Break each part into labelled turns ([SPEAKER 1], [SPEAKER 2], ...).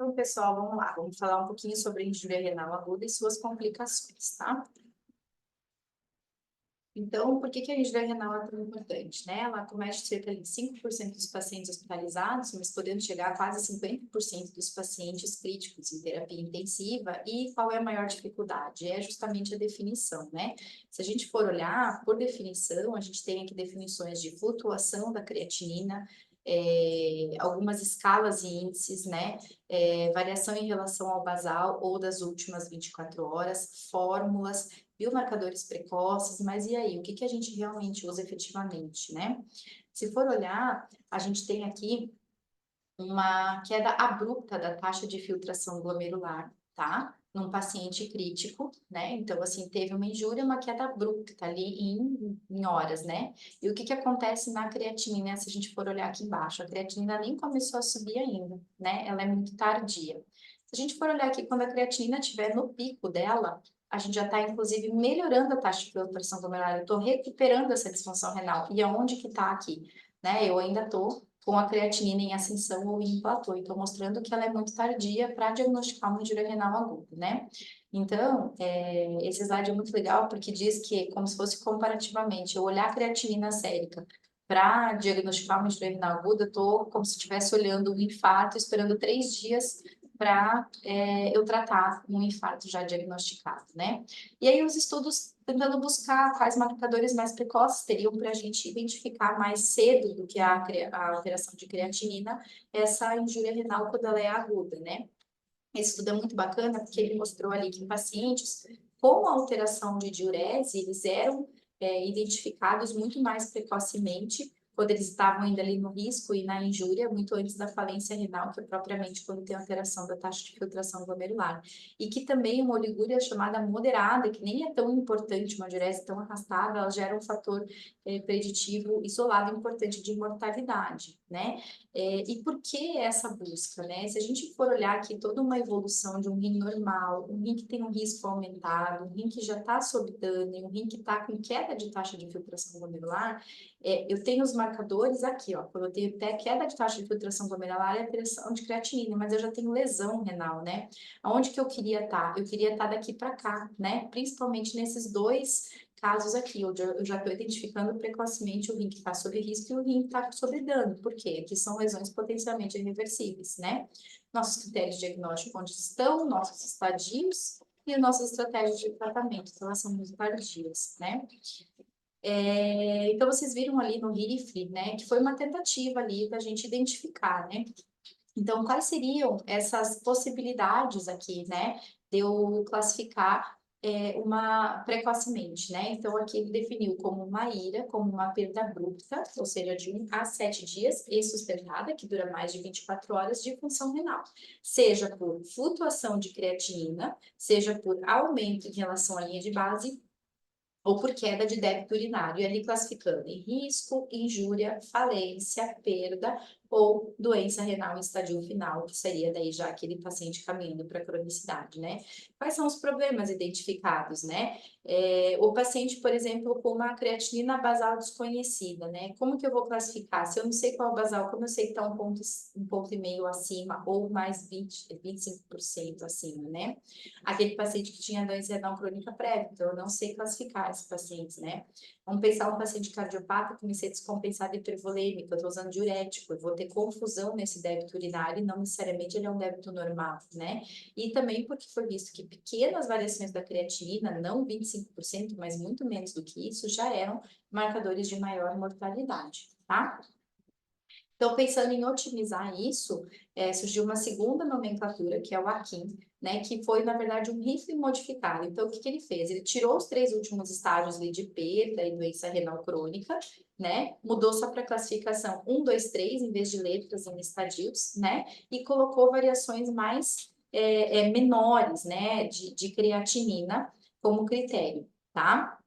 [SPEAKER 1] Então, pessoal, vamos lá. Vamos falar um pouquinho sobre a injúria renal aguda e suas complicações, tá? Então, por que que a injúria renal é tão importante, né? Ela acomete cerca de 5% dos pacientes hospitalizados, mas podendo chegar a quase 50% dos pacientes críticos em terapia intensiva. E qual é a maior dificuldade? É justamente a definição, né? Se a gente for olhar, por definição, a gente tem aqui definições de flutuação da creatinina, algumas escalas e índices, né? Variação em relação ao basal ou das últimas 24 horas, fórmulas, biomarcadores precoces, mas e aí, o que que a gente realmente usa efetivamente, né? Se for olhar, a gente tem aqui uma queda abrupta da taxa de filtração glomerular, tá? Num paciente crítico, né? Então, assim, teve uma injúria, uma queda abrupta ali em horas, né? E o que que acontece na creatinina, se a gente for olhar aqui embaixo? A creatinina nem começou a subir ainda, né? Ela é muito tardia. Se a gente for olhar aqui, quando a creatinina estiver no pico dela, a gente já está, inclusive, melhorando a taxa de filtração glomerular. Eu estou recuperando essa disfunção renal. E aonde que está aqui? Né? Eu ainda estou com a creatinina em ascensão ou em platô. Então, mostrando que ela é muito tardia para diagnosticar uma injúria renal aguda, né? Então, esse slide é muito legal porque diz que, como se fosse comparativamente, eu olhar a creatinina sérica para diagnosticar uma injúria renal aguda, eu estou como se estivesse olhando um infarto, esperando 3 dias para eu tratar um infarto já diagnosticado, né? E aí os estudos tentando buscar quais marcadores mais precoces teriam para a gente identificar mais cedo do que a alteração de creatinina, essa injúria renal quando ela é aguda, né? Esse estudo é muito bacana porque ele mostrou ali que em pacientes com alteração de diurese, eles eram identificados muito mais precocemente quando eles estavam ainda ali no risco e na injúria, muito antes da falência renal, que é propriamente quando tem alteração da taxa de filtração glomerular. E que também uma oligúria chamada moderada, que nem é tão importante, uma diurese tão arrastada, ela gera um fator preditivo isolado importante de mortalidade, né? E por que essa busca, né? Se a gente for olhar aqui toda uma evolução de um rim normal, um rim que tem um risco aumentado, um rim que já está sob dano, um rim que está com queda de taxa de filtração glomerular, eu tenho os marcadores aqui, ó. Quando eu tenho até queda de taxa de filtração glomerular e alteração de creatinina, mas eu já tenho lesão renal, né? Aonde que eu queria estar? Eu queria estar daqui para cá, né? Principalmente nesses dois casos aqui, onde eu já estou identificando precocemente o rim que está sob risco e o rim que está sob dano. Por quê? Aqui são lesões potencialmente irreversíveis, né? Nossos critérios de diagnóstico onde estão, nossos estadios e nossas estratégias de tratamento, então elas são muito tardias, né? Então, vocês viram ali no RIFLE, né, que foi uma tentativa ali da gente identificar, né? Então, quais seriam essas possibilidades aqui, né, de eu classificar uma precocemente, né? Então, aqui ele definiu como uma IRA, como uma perda abrupta, ou seja, de 1 a 7 dias, e sustentada, que dura mais de 24 horas, de função renal, seja por flutuação de creatinina, seja por aumento em relação à linha de base, ou por queda de débito urinário, e ali classificando em risco, injúria, falência, perda ou doença renal em estadio final, que seria daí já aquele paciente caminhando para cronicidade, né? Quais são os problemas identificados, né? O paciente, por exemplo, com uma creatinina basal desconhecida, né? Como que eu vou classificar? Se eu não sei qual basal, como eu sei que está um ponto e meio acima ou mais 25% acima, né? Aquele paciente que tinha doença renal crônica prévia, então eu não sei classificar esses pacientes, né? Vamos pensar um paciente cardiopata que comecei a descompensar de hipervolêmica, eu estou usando diurético, eu vou ter confusão nesse débito urinário e não necessariamente ele é um débito normal, né? E também porque foi visto que pequenas variações da creatinina, não 25%, mas muito menos do que isso, já eram marcadores de maior mortalidade, tá? Então, pensando em otimizar isso, surgiu uma segunda nomenclatura, que é o AKIM, né, que foi, na verdade, um RIFLE modificado. Então, o que que ele fez? Ele tirou os 3 últimos estágios ali, de perda e doença renal crônica, né, mudou só para a classificação 1, 2, 3, em vez de letras em estadios, né, e colocou variações mais menores, né, de creatinina como critério, tá?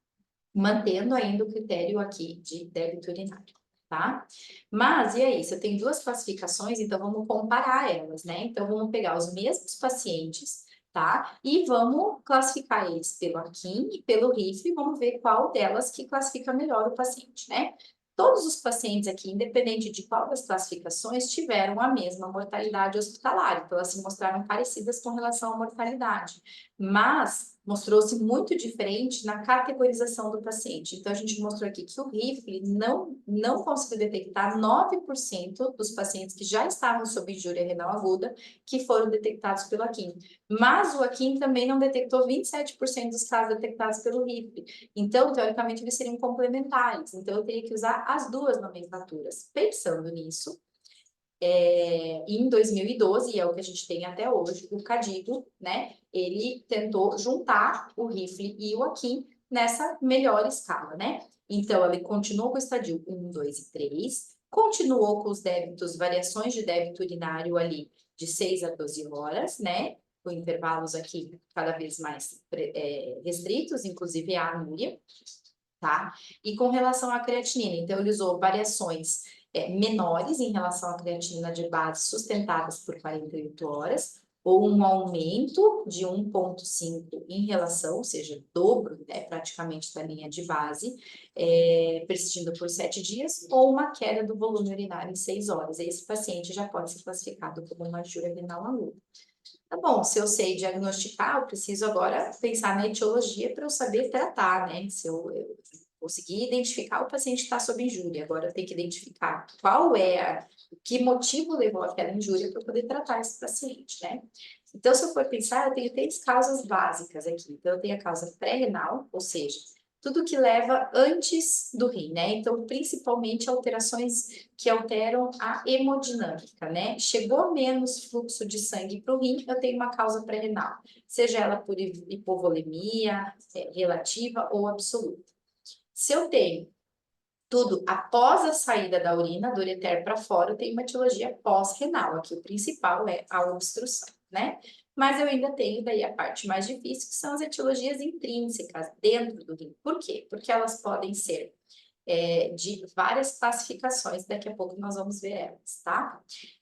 [SPEAKER 1] Mantendo ainda o critério aqui de débito urinário, tá? Mas, e aí, se eu tenho duas classificações, então vamos comparar elas, né? Então, vamos pegar os mesmos pacientes, tá? E vamos classificar eles pelo AKIM e pelo RIFLE, vamos ver qual delas que classifica melhor o paciente, né? todos os pacientes aqui, independente de qual das classificações, tiveram a mesma mortalidade hospitalar, então elas se mostraram parecidas com relação à mortalidade, mas mostrou-se muito diferente na categorização do paciente. Então, a gente mostrou aqui que o Rifle não conseguiu detectar 9% dos pacientes que já estavam sob injúria renal aguda, que foram detectados pelo Akin. Mas o Akin também não detectou 27% dos casos detectados pelo Rifle. Então, teoricamente, eles seriam complementares. Então, eu teria que usar as duas nomenclaturas. Pensando nisso, em 2012, e é o que a gente tem até hoje, o CADIGO, né, ele tentou juntar o Rifle e o Akin nessa melhor escala, né? Então, ele continuou com o estadio 1, 2 e 3, continuou com os débitos, variações de débito urinário ali de 6 a 12 horas, né? Com intervalos aqui cada vez mais restritos, inclusive a anúria, tá? E com relação à creatinina, então ele usou variações menores em relação à creatinina de base sustentadas por 48 horas, ou um aumento de 1,5 em relação, ou seja, dobro, né, praticamente da linha de base, persistindo por 7 dias, ou uma queda do volume urinário em 6 horas. Esse paciente já pode ser classificado como uma injúria renal aguda. Tá bom, se eu sei diagnosticar, eu preciso agora pensar na etiologia para eu saber tratar, né? Se eu conseguir identificar o paciente que está sob injúria, agora eu tenho que identificar que motivo levou àquela injúria para eu poder tratar esse paciente, né? Então, se eu for pensar, eu tenho 3 causas básicas aqui. Então, eu tenho a causa pré-renal, ou seja, tudo que leva antes do rim, né? Então, principalmente alterações que alteram a hemodinâmica, né? Chegou menos fluxo de sangue para o rim, eu tenho uma causa pré-renal, seja ela por hipovolemia relativa ou absoluta. Se eu tenho tudo após a saída da urina, do ureter para fora, eu tenho uma etiologia pós-renal. Aqui o principal é a obstrução, né? Mas eu ainda tenho daí a parte mais difícil, que são as etiologias intrínsecas dentro do rim. Por quê? Porque elas podem ser de várias classificações, daqui a pouco nós vamos ver elas, tá?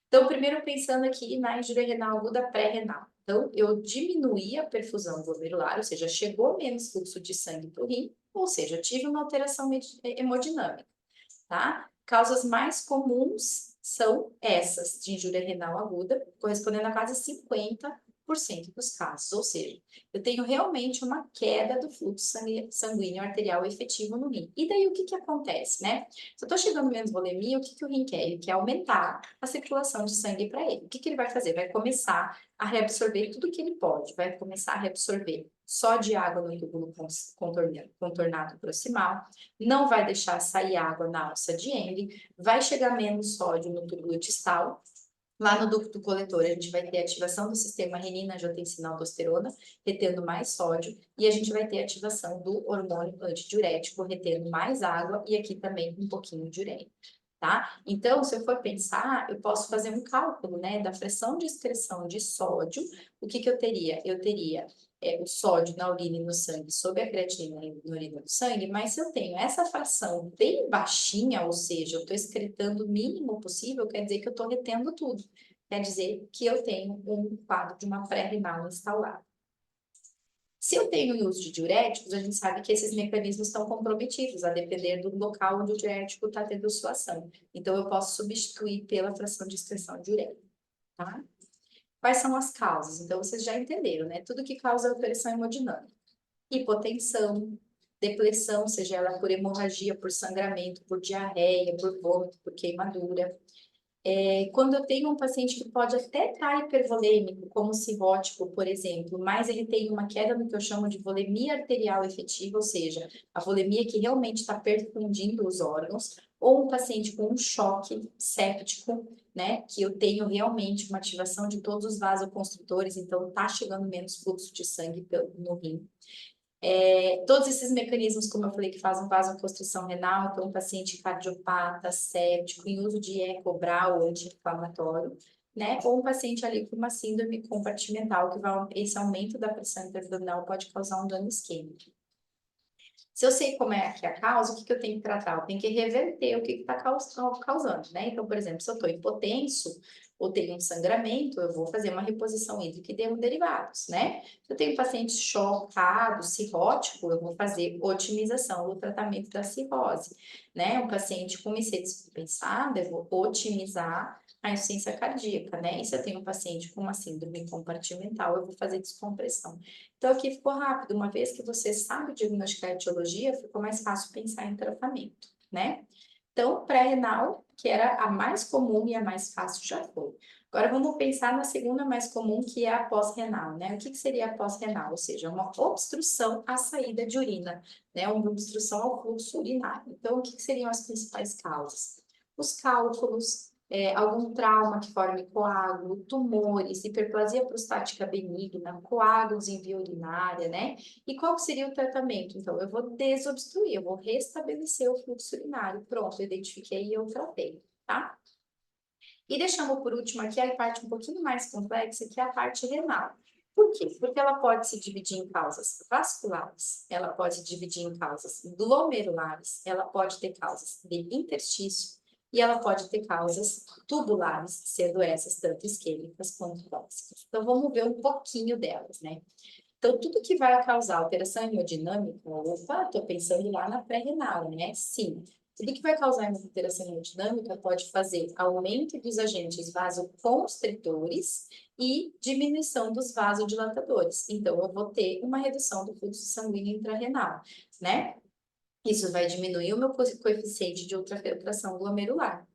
[SPEAKER 1] Então, primeiro pensando aqui na injúria renal aguda pré-renal. Então, eu diminuí a perfusão glomerular, ou seja, chegou menos fluxo de sangue para o rim, ou seja, eu tive uma alteração hemodinâmica, tá? Causas mais comuns são essas de injúria renal aguda, correspondendo a quase 50% dos casos, ou seja, eu tenho realmente uma queda do fluxo sanguíneo arterial efetivo no rim. E daí o que acontece, né? Se eu tô chegando menos volemia, o que o rim quer? Ele quer aumentar a circulação de sangue para ele. O que ele vai fazer? Vai começar a reabsorver tudo que ele pode, vai começar a reabsorver só de água no túbulo contornado proximal, não vai deixar sair água na alça de Henle, vai chegar menos sódio no túbulo distal. Lá no ducto coletor, a gente vai ter ativação do sistema renina-angiotensina-aldosterona, retendo mais sódio, e a gente vai ter ativação do hormônio antidiurético, retendo mais água, e aqui também um pouquinho de urêmia, tá? Então, se eu for pensar, eu posso fazer um cálculo, né, da fração de excreção de sódio. O que eu teria? Eu teria o sódio na urina e no sangue sobre a creatinina na urina e no sangue, mas se eu tenho essa fração bem baixinha, ou seja, eu estou excretando o mínimo possível, quer dizer que eu estou retendo tudo. Quer dizer que eu tenho um quadro de uma pré-renal instaurada. Se eu tenho uso de diuréticos, a gente sabe que esses mecanismos estão comprometidos, a depender do local onde o diurético está tendo sua ação. Então, eu posso substituir pela fração de excreção diurética, tá? Quais são as causas? Então, vocês já entenderam, né? Tudo que causa alteração hemodinâmica. Hipotensão, depressão, seja ela por hemorragia, por sangramento, por diarreia, por vômito, por queimadura. Quando eu tenho um paciente que pode até estar hipervolêmico, como cirrótico, por exemplo, mas ele tem uma queda no que eu chamo de volemia arterial efetiva, ou seja, a volemia que realmente está perfundindo os órgãos, ou um paciente com um choque séptico, né, que eu tenho realmente uma ativação de todos os vasoconstritores, então está chegando menos fluxo de sangue no rim. Todos esses mecanismos, como eu falei, que fazem vasoconstrição renal, então um paciente cardiopata, séptico, em uso de Ecobral ou anti-inflamatório, né? Ou um paciente ali com uma síndrome compartimental, que esse aumento da pressão intra-abdominal pode causar um dano isquêmico. Se eu sei como é aqui a causa, o que eu tenho que tratar? Eu tenho que reverter o que está causando, né? Então, por exemplo, se eu estou hipotenso, ou tenho um sangramento, eu vou fazer uma reposição hídrica e hemoderivados, né? Se eu tenho paciente chocado, cirrótico, eu vou fazer otimização do tratamento da cirrose, né? Um paciente com IC descompensada, eu vou otimizar a insuficiência cardíaca, né? E se eu tenho um paciente com uma síndrome compartimental, eu vou fazer descompressão. Então, aqui ficou rápido. Uma vez que você sabe diagnosticar a etiologia, ficou mais fácil pensar em tratamento, né? Então, pré-renal, que era a mais comum e a mais fácil, já foi. Agora, vamos pensar na segunda mais comum, que é a pós-renal, né? O que seria a pós-renal? Ou seja, uma obstrução à saída de urina, né? Uma obstrução ao fluxo urinário. Então, o que seriam as principais causas? Os cálculos, algum trauma que forme coágulo, tumores, hiperplasia prostática benigna, coágulos em via urinária, né? E qual seria o tratamento? Então, eu vou desobstruir, eu vou restabelecer o fluxo urinário. Pronto, eu identifiquei e eu tratei, tá? E deixamos por último aqui a parte um pouquinho mais complexa, que é a parte renal. Por quê? Porque ela pode se dividir em causas vasculares, ela pode se dividir em causas glomerulares, ela pode ter causas de interstício e ela pode ter causas tubulares, sendo essas tanto isquêmicas quanto tóxicas. Então, vamos ver um pouquinho delas, né? Então, tudo que vai causar alteração hemodinâmica, opa, estou pensando lá na pré-renal, né? Sim, tudo que vai causar alteração hemodinâmica pode fazer aumento dos agentes vasoconstritores e diminuição dos vasodilatadores. Então, eu vou ter uma redução do fluxo sanguíneo intrarrenal, né? Isso vai diminuir o meu coeficiente de ultrafiltração glomerular.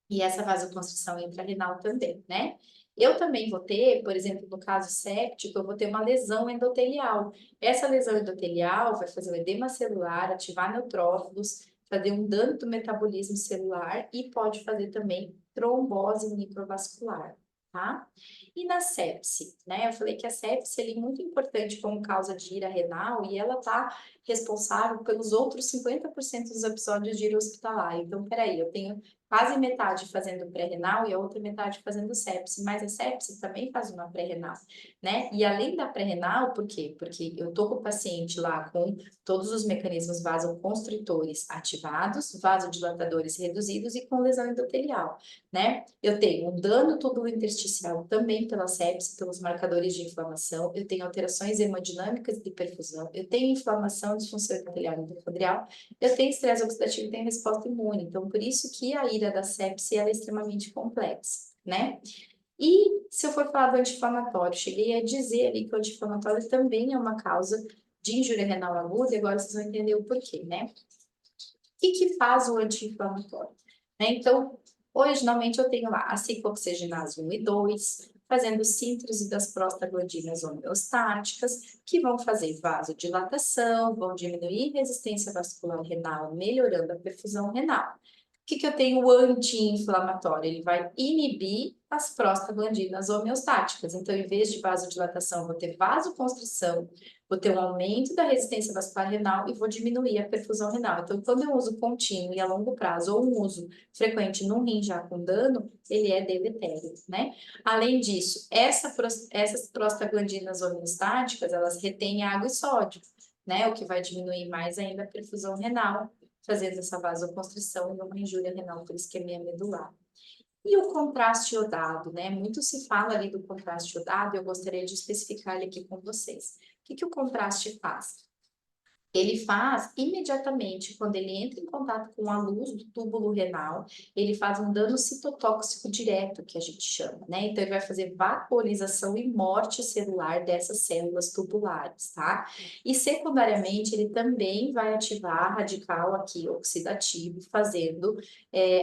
[SPEAKER 1] E essa vasoconstrição intrarrenal também, né? Eu também vou ter, por exemplo, no caso séptico, eu vou ter uma lesão endotelial. Essa lesão endotelial vai fazer um edema celular, ativar neutrófilos, fazer um dano do metabolismo celular e pode fazer também trombose microvascular, tá? E na sepse, né? Eu falei que a sepse é muito importante como causa de ira renal e ela tá responsável pelos outros 50% dos episódios de ira hospitalar. Então, peraí, eu tenho quase metade fazendo pré-renal e a outra metade fazendo sepse, mas a sepse também faz uma pré-renal, né? E além da pré-renal, por quê? Porque eu tô com o paciente lá com todos os mecanismos vasoconstritores ativados, vasodilatadores reduzidos e com lesão endotelial, né? Eu tenho um dano túbulo intersticial também pela sepse, pelos marcadores de inflamação, eu tenho alterações hemodinâmicas de perfusão, eu tenho inflamação, disfunção epitelial endotelial, eu tenho estresse oxidativo e tenho resposta imune. Então, por isso que a ira da sepse ela é extremamente complexa, né? E se eu for falar do anti-inflamatório, cheguei a dizer ali que o anti-inflamatório também é uma causa de injúria renal aguda, e agora vocês vão entender o porquê, né? O que faz o anti-inflamatório? Né? Então, originalmente eu tenho lá a ciclooxigenase 1 e 2, fazendo síntese das prostaglandinas homeostáticas, que vão fazer vasodilatação, vão diminuir resistência vascular renal, melhorando a perfusão renal. O que eu tenho anti-inflamatório? Ele vai inibir as prostaglandinas homeostáticas. Então, em vez de vasodilatação, vou ter vasoconstrição, vou ter um aumento da resistência vascular renal e vou diminuir a perfusão renal. Então, quando eu uso contínuo e a longo prazo, ou um uso frequente num rim já com dano, ele é deletério, né? Além disso, essas prostaglandinas homeostáticas, elas retêm água e sódio, né? O que vai diminuir mais ainda a perfusão renal, fazendo essa vasoconstrição e uma injúria renal por isquemia medular. E o contraste iodado, né? Muito se fala ali do contraste iodado, eu gostaria de especificar ele aqui com vocês. O que o contraste faz? Ele faz imediatamente, quando ele entra em contato com a luz do túbulo renal, ele faz um dano citotóxico direto, que a gente chama, né? Então, ele vai fazer vaporização e morte celular dessas células tubulares, tá? E, secundariamente, ele também vai ativar radical aqui oxidativo, fazendo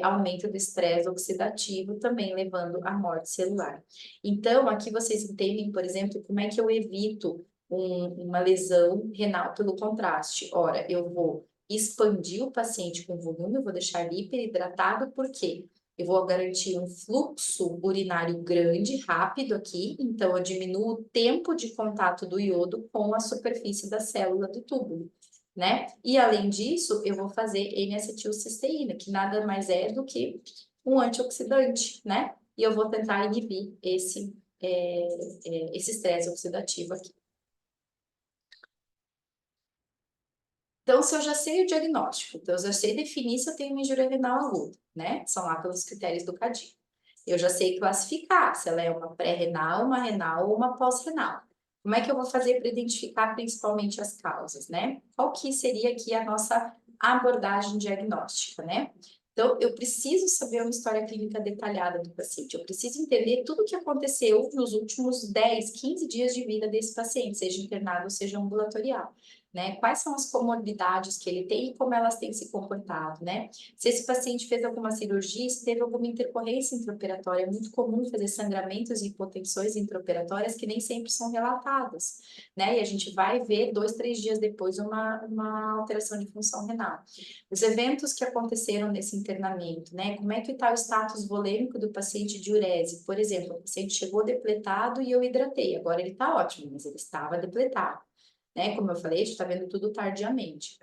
[SPEAKER 1] aumento do estresse oxidativo, também levando à morte celular. Então, aqui vocês entendem, por exemplo, como é que eu evito uma lesão renal pelo contraste. Ora, eu vou expandir o paciente com volume, eu vou deixar ele hiperidratado, por quê? Eu vou garantir um fluxo urinário grande, rápido aqui, então eu diminuo o tempo de contato do iodo com a superfície da célula do túbulo, né? E além disso, eu vou fazer N-acetilcisteína, que nada mais é do que um antioxidante, né? E eu vou tentar inibir esse estresse oxidativo aqui. Então, se eu já sei o diagnóstico, então eu já sei definir se eu tenho uma injúria renal aguda, né? São lá pelos critérios do CADI. Eu já sei classificar se ela é uma pré-renal, uma renal ou uma pós-renal. Como é que eu vou fazer para identificar principalmente as causas, né? Qual que seria aqui a nossa abordagem diagnóstica, né? Então, eu preciso saber uma história clínica detalhada do paciente, eu preciso entender tudo o que aconteceu nos últimos 10, 15 dias de vida desse paciente, seja internado ou seja ambulatorial, né? Quais são as comorbidades que ele tem e como elas têm se comportado, né? Se esse paciente fez alguma cirurgia, se teve alguma intercorrência intraoperatória, é muito comum fazer sangramentos e hipotensões intraoperatórias que nem sempre são relatadas, né? E a gente vai ver 2, 3 dias depois uma alteração de função renal. Os eventos que aconteceram nesse internamento, né? Como é que está o status volêmico do paciente de urese? Por exemplo, o paciente chegou depletado e eu hidratei, agora ele está ótimo, mas ele estava depletado, né? Como eu falei, a gente está vendo tudo tardiamente.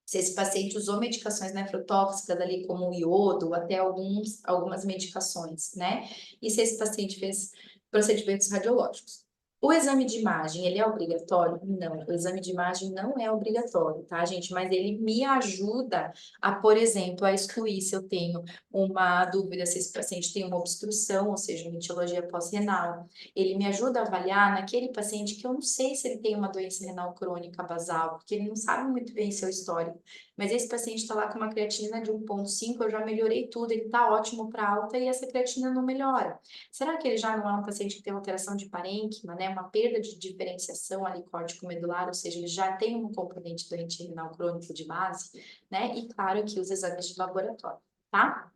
[SPEAKER 1] Se esse paciente usou medicações nefrotóxicas ali, como o iodo, ou até algumas medicações, né? E se esse paciente fez procedimentos radiológicos. O exame de imagem, ele é obrigatório? Não, o exame de imagem não é obrigatório, tá, gente? Mas ele me ajuda a, por exemplo, a excluir se eu tenho uma dúvida se esse paciente tem uma obstrução, ou seja, uma etiologia pós-renal. Ele me ajuda a avaliar naquele paciente que eu não sei se ele tem uma doença renal crônica basal, porque ele não sabe muito bem seu histórico. Mas esse paciente está lá com uma creatinina de 1,5, eu já melhorei tudo, ele está ótimo para alta e essa creatina não melhora. Será que ele já não é um paciente que tem alteração de parênquima, né? Uma perda de diferenciação ali córtico-medular, ou seja, ele já tem um componente doente renal crônico de base, né? E claro, aqui os exames de laboratório, tá?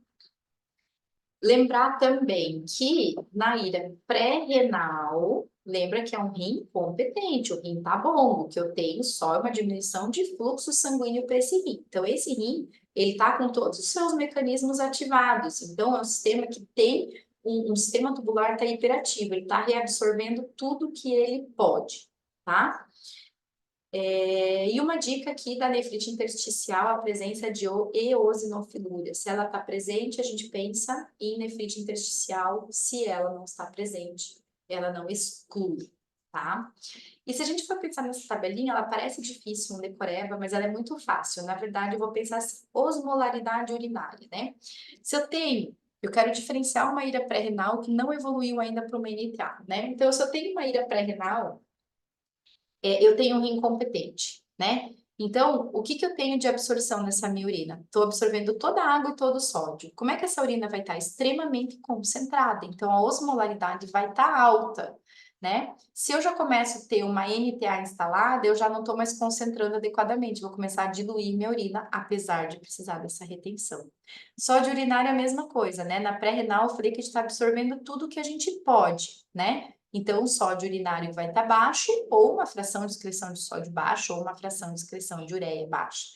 [SPEAKER 1] Lembrar também que na ira pré-renal, lembra que é um rim competente, o rim tá bom, o que eu tenho só é uma diminuição de fluxo sanguíneo para esse rim. Então, esse rim, ele tá com todos os seus mecanismos ativados. Então, é um sistema que tem um sistema tubular tá hiperativo, ele tá reabsorvendo tudo que ele pode, tá? E uma dica aqui da nefrite intersticial, a presença de eosinofilúria. Se ela está presente, a gente pensa em nefrite intersticial. Se ela não está presente, ela não exclui, tá? E se a gente for pensar nessa tabelinha, ela parece difícil, um decoreba, mas ela é muito fácil. Na verdade, eu vou pensar assim, osmolaridade urinária, né? Se eu quero diferenciar uma ira pré-renal que não evoluiu ainda para uma NTA, né? Então, se eu tenho uma ira pré-renal, eu tenho um rim competente, né? Então, o que que eu tenho de absorção nessa minha urina? Estou absorvendo toda a água e todo o sódio. Como é que essa urina vai estar extremamente concentrada? Então, a osmolaridade vai estar alta, né? Se eu já começo a ter uma NTA instalada, eu já não estou mais concentrando adequadamente, vou começar a diluir minha urina, apesar de precisar dessa retenção. Sódio urinário é a mesma coisa, né? Na pré-renal, eu falei que a gente está absorvendo tudo que a gente pode, né? Então, o sódio urinário vai estar baixo, ou uma fração de excreção de sódio baixo, ou uma fração de excreção de ureia baixa.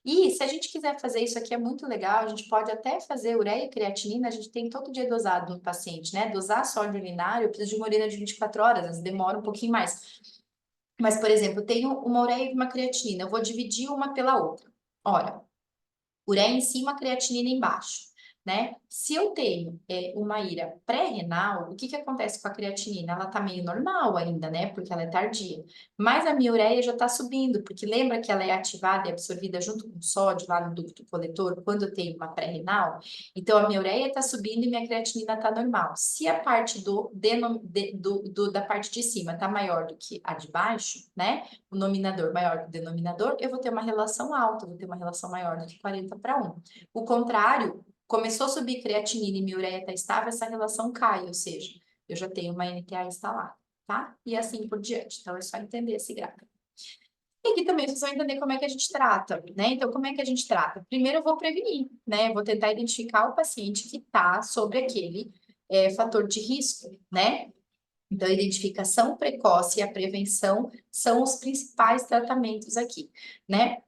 [SPEAKER 1] E se a gente quiser fazer isso aqui, é muito legal, a gente pode até fazer ureia e creatinina, a gente tem todo dia dosado no paciente, né? Dosar sódio urinário, eu preciso de uma urina de 24 horas, às vezes demora um pouquinho mais. Mas, por exemplo, eu tenho uma ureia e uma creatinina, eu vou dividir uma pela outra. Ora, ureia em cima, creatinina embaixo, né? Se eu tenho uma ira pré-renal, o que que acontece com a creatinina? Ela tá meio normal ainda, né? Porque ela é tardia. Mas a minha ureia já tá subindo, porque lembra que ela é ativada e absorvida junto com o sódio lá no ducto coletor quando eu tenho uma pré-renal? Então a minha ureia tá subindo e minha creatinina tá normal. Se a parte da parte de cima tá maior do que a de baixo, né? O nominador maior que o denominador, eu vou ter uma relação alta, vou ter uma relação maior do que 40:1. O contrário, começou a subir creatinina e minha ureia está estável, essa relação cai, ou seja, eu já tenho uma NTA instalada, tá? E assim por diante. Então, é só entender esse gráfico. E aqui também vocês vão entender como é que a gente trata, né? Então, como é que a gente trata? Primeiro, eu vou prevenir, né? Eu vou tentar identificar o paciente que está sobre aquele fator de risco, né? Então, a identificação precoce e a prevenção são os principais tratamentos aqui, né?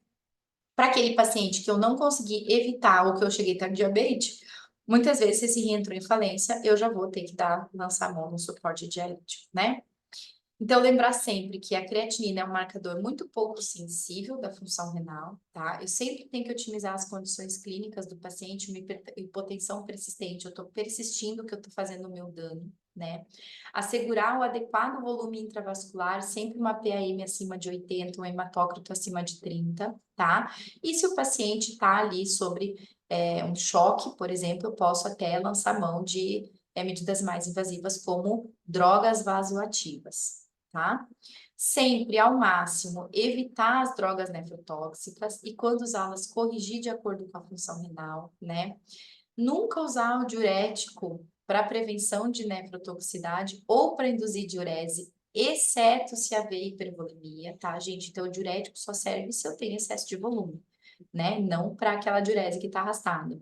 [SPEAKER 1] Para aquele paciente que eu não consegui evitar ou que eu cheguei tardiamente, muitas vezes, se esse rim entrou em falência, eu já vou ter que lançar a mão no suporte dialítico, né? Então, lembrar sempre que a creatinina é um marcador muito pouco sensível da função renal, tá? Eu sempre tenho que otimizar as condições clínicas do paciente, uma hipotensão persistente, eu estou persistindo que eu estou fazendo o meu dano, né? Assegurar o adequado volume intravascular, sempre uma PAM acima de 80, um hematócrito acima de 30, tá? E se o paciente está ali sobre um choque, por exemplo, eu posso até lançar mão de medidas mais invasivas como drogas vasoativas, tá? Sempre, ao máximo, evitar as drogas nefrotóxicas e, quando usá-las, corrigir de acordo com a função renal, né? Nunca usar o diurético para prevenção de nefrotoxicidade ou para induzir diurese, exceto se haver hipervolemia, tá, gente? Então, o diurético só serve se eu tenho excesso de volume, né? Não para aquela diurese que está arrastada.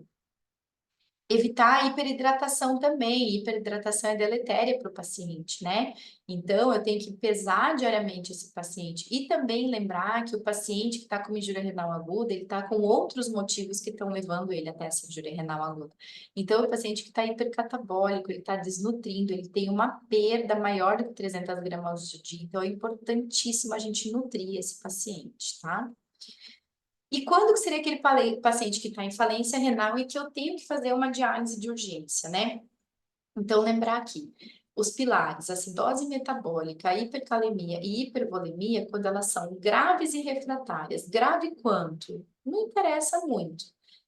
[SPEAKER 1] Evitar a hiperidratação também. Hiperidratação é deletéria para o paciente, né? Então, eu tenho que pesar diariamente esse paciente. E também lembrar que o paciente que está com injúria renal aguda, ele está com outros motivos que estão levando ele até essa injúria renal aguda. Então, o paciente que está hipercatabólico, ele está desnutrindo, ele tem uma perda maior do que 300 gramas por dia. Então, é importantíssimo a gente nutrir esse paciente, tá? E quando que seria aquele paciente que está em falência renal e que eu tenho que fazer uma diálise de urgência, né? Então, lembrar aqui, os pilares, acidose metabólica, hipercalemia e hipervolemia, quando elas são graves e refratárias. Grave quanto? Não interessa muito,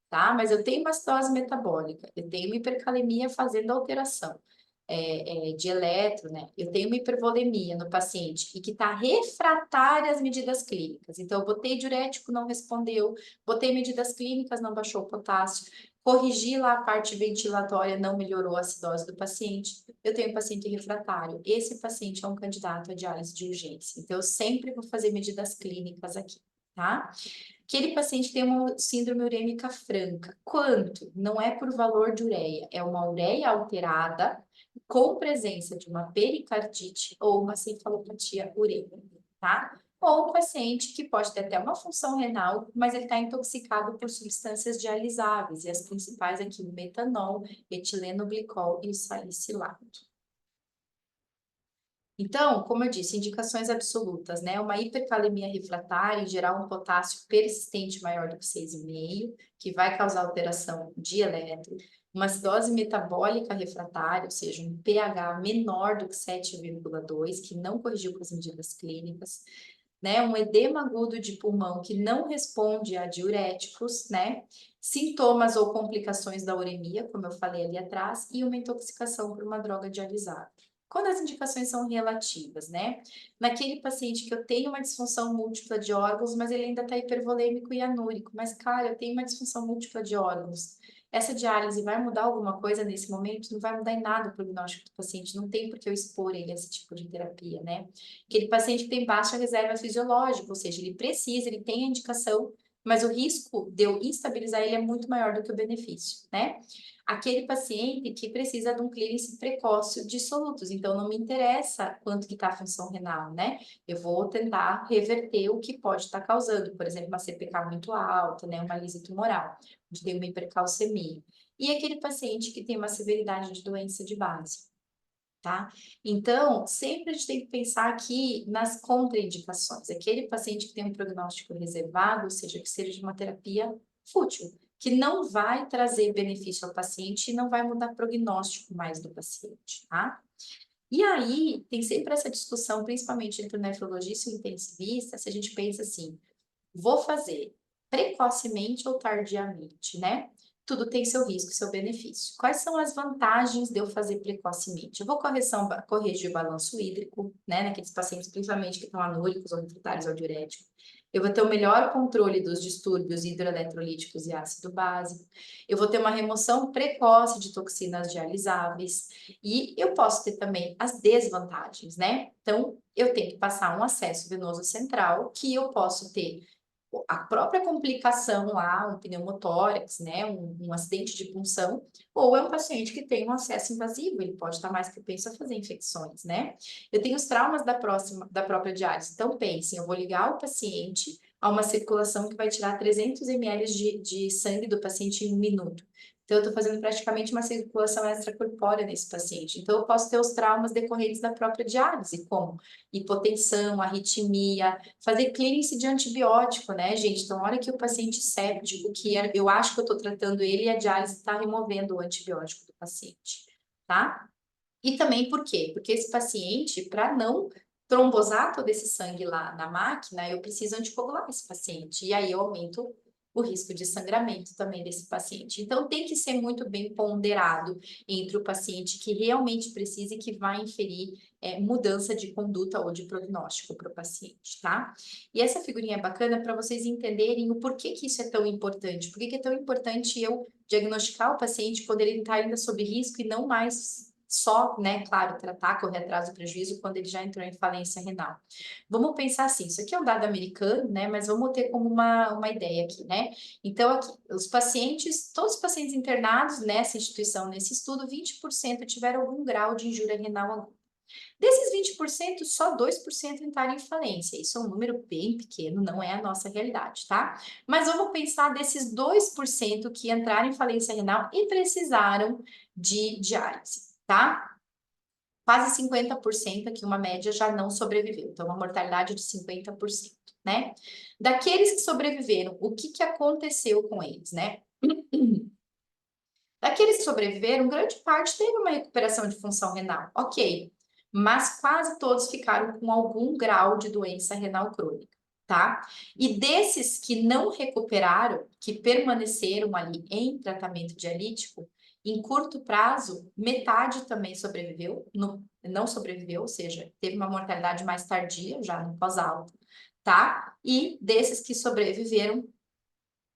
[SPEAKER 1] tá? Mas eu tenho uma acidose metabólica, eu tenho uma hipercalemia fazendo alteração de eletro, né? Eu tenho uma hipervolemia no paciente e que está refratária às medidas clínicas. Então, eu botei diurético, não respondeu, botei medidas clínicas, não baixou o potássio, corrigi lá a parte ventilatória, não melhorou a acidose do paciente. Eu tenho um paciente refratário. Esse paciente é um candidato a diálise de urgência. Então, eu sempre vou fazer medidas clínicas aqui, tá? Aquele paciente tem uma síndrome urêmica franca. Quanto? Não é por valor de ureia, é uma ureia alterada com presença de uma pericardite ou uma cefalopatia urêmica, tá? Ou um paciente que pode ter até uma função renal, mas ele está intoxicado por substâncias dialisáveis, e as principais aqui, o metanol, etileno-glicol e o salicilato. Então, como eu disse, indicações absolutas, né? Uma hipercalemia refratária, em geral um potássio persistente maior do que 6,5, que vai causar alteração de eletro. Uma acidose metabólica refratária, ou seja, um pH menor do que 7,2, que não corrigiu com as medidas clínicas. Né? Um edema agudo de pulmão que não responde a diuréticos, né? Sintomas ou complicações da uremia, como eu falei ali atrás, e uma intoxicação por uma droga dialisável. Quando as indicações são relativas, né? Naquele paciente que eu tenho uma disfunção múltipla de órgãos, mas ele ainda está hipervolêmico e anúrico, mas, cara, eu tenho uma disfunção múltipla de órgãos. Essa diálise vai mudar alguma coisa nesse momento? Não vai mudar em nada o prognóstico do paciente, não tem por que eu expor ele a esse tipo de terapia, né? Aquele paciente que tem baixa reserva fisiológica, ou seja, ele precisa, ele tem a indicação, mas o risco de eu instabilizar ele é muito maior do que o benefício, né? Aquele paciente que precisa de um clearance precoce de solutos, então não me interessa quanto que está a função renal, né? Eu vou tentar reverter o que pode estar causando, por exemplo, uma CPK muito alta, né? Uma lise tumoral, onde tem uma hipercalcemia. E aquele paciente que tem uma severidade de doença de base, tá? Então, sempre a gente tem que pensar aqui nas contraindicações. Aquele paciente que tem um prognóstico reservado, ou seja, que seja de uma terapia fútil, que não vai trazer benefício ao paciente e não vai mudar o prognóstico mais do paciente, tá? E aí, tem sempre essa discussão, principalmente entre o nefrologista e o intensivista, se a gente pensa assim, vou fazer precocemente ou tardiamente, né? Tudo tem seu risco, seu benefício. Quais são as vantagens de eu fazer precocemente? Eu vou corrigir o balanço hídrico, né? Naqueles pacientes, principalmente que estão anúricos ou refratários ao diurético. Eu vou ter o melhor controle dos distúrbios hidroeletrolíticos e ácido básico. Eu vou ter uma remoção precoce de toxinas dialisáveis. E eu posso ter também as desvantagens, né? Então, eu tenho que passar um acesso venoso central, que eu posso ter a própria complicação lá, um pneumotórax, né, um acidente de punção, ou é um paciente que tem um acesso invasivo, ele pode estar mais propenso a fazer infecções, né? Eu tenho os traumas da própria diálise, então pensem, eu vou ligar o paciente a uma circulação que vai tirar 300 ml de sangue do paciente em 1 minuto. Então, eu estou fazendo praticamente uma circulação extracorpórea nesse paciente. Então, eu posso ter os traumas decorrentes da própria diálise, como hipotensão, arritmia, fazer clearance de antibiótico, né, gente? Então, na hora que o paciente séptico, eu acho que eu estou tratando ele, e a diálise está removendo o antibiótico do paciente, tá? E também por quê? Porque esse paciente, para não trombosar todo esse sangue lá na máquina, eu preciso anticoagular esse paciente. E aí eu aumento o risco de sangramento também desse paciente. Então, tem que ser muito bem ponderado entre o paciente que realmente precisa e que vai inferir mudança de conduta ou de prognóstico para o paciente, tá? E essa figurinha é bacana para vocês entenderem o porquê que isso é tão importante. Por que é tão importante eu diagnosticar o paciente quando ele está ainda sob risco e não mais só, né, claro, tratar, correr atrás do prejuízo quando ele já entrou em falência renal. Vamos pensar assim, isso aqui é um dado americano, né, mas vamos ter como uma ideia aqui, né? Então, aqui, os pacientes, todos os pacientes internados nessa instituição, nesse estudo, 20% tiveram algum grau de injúria renal aguda. Desses 20%, só 2% entraram em falência. Isso é um número bem pequeno, não é a nossa realidade, tá? Mas vamos pensar desses 2% que entraram em falência renal e precisaram de diálise, tá? Quase 50% aqui, uma média, já não sobreviveu. Então, uma mortalidade de 50%, né? Daqueles que sobreviveram, o que aconteceu com eles, né? Daqueles que sobreviveram, grande parte teve uma recuperação de função renal, ok, mas quase todos ficaram com algum grau de doença renal crônica, tá? E desses que não recuperaram, que permaneceram ali em tratamento dialítico, em curto prazo, metade também sobreviveu, não sobreviveu, ou seja, teve uma mortalidade mais tardia, já no pós-alto, tá? E desses que sobreviveram,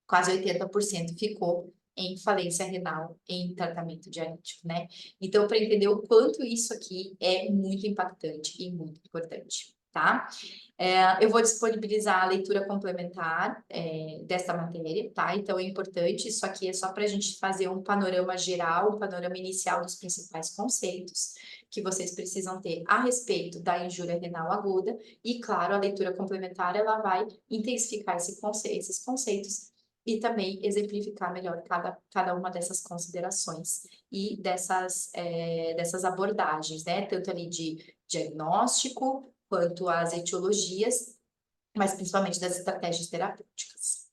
[SPEAKER 1] quase 80% ficou em falência renal em tratamento dialítico, né? Então, para entender o quanto isso aqui é muito impactante e muito importante, tá? Eu vou disponibilizar a leitura complementar desta matéria, tá? Então, é importante, isso aqui é só para a gente fazer um panorama geral, um panorama inicial dos principais conceitos que vocês precisam ter a respeito da injúria renal aguda e, claro, a leitura complementar, ela vai intensificar esses conceitos e também exemplificar melhor cada uma dessas considerações e dessas abordagens, né? Tanto ali de diagnóstico, quanto às etiologias, mas principalmente das estratégias terapêuticas.